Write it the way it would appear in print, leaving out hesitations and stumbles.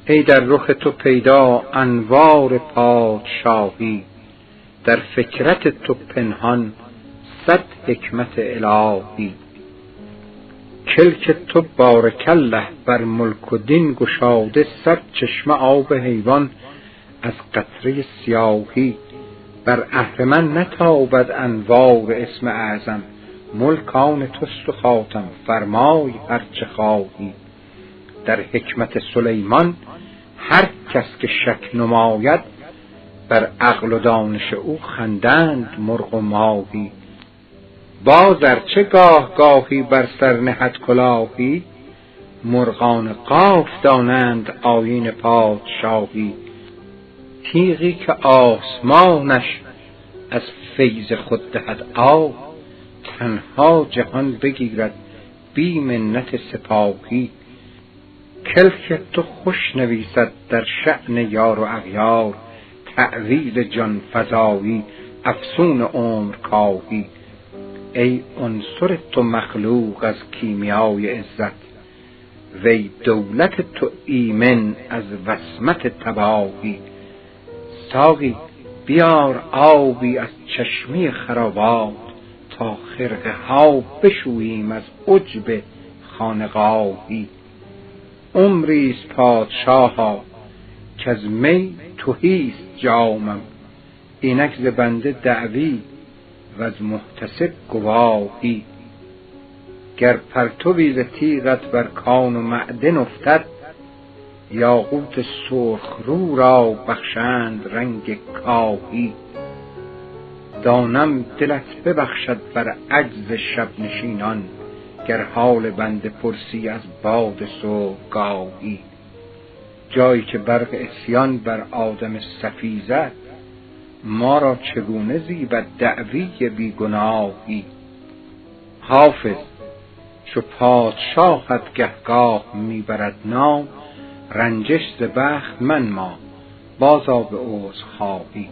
ای در رخ تو پیدا انوار پادشاهی، در فکرت تو پنهان صد حکمت الهی. کلک تو بارک الله بر ملک و دین گشاده، صد چشمه آب حیوان از قطره سیاهی. بر اهرمن نتابد انوار اسم اعظم، ملک آن توست و خاتم فرمای هر چه خواهی. در حکمت سلیمان هر کس که شک نماید، بر عقل و دانش او خندند مرغ و ماهی. باز ارچه گاه گاهی بر سر نهد کلاهی، مرغان قاف دانند آیین پادشاهی. تیغی که آسمانش از فیض خود دهد آب، تنها جهان بگیرد بی منت سپاهی. کلک تو خوش نویسد در شأن یار و اغیار، تأویل جان فزایی افسون عمر کاهی. ای عنصر تو مخلوق از کیمیای عزت، وی دولت تو ایمن از وسمت تباهی. ساقی بیار آبی از چشمه خرابات، تا خرقه ها بشوییم از عجب خانقاهی. عمریست پادشاها کز می تهیست جامم، اینک ز بنده دعوی و از محتسب گواهی. گر پرتوی ز تیغت بر کان و معدن افتد، یاقوت سرخ رو را بخشند رنگ کاهی. دانم دلت ببخشد بر عجز شب نشینان، گر حال بنده پرسی از باد صبحگاهی. جایی که برق عصیان بر آدم صفی زد، ما را چگونه زیبد دعوی بیگناهی. حافظ چو پادشاهت گهگاه میبرد نام، رنجش ز بخت منما بازآ به عذرخواهی.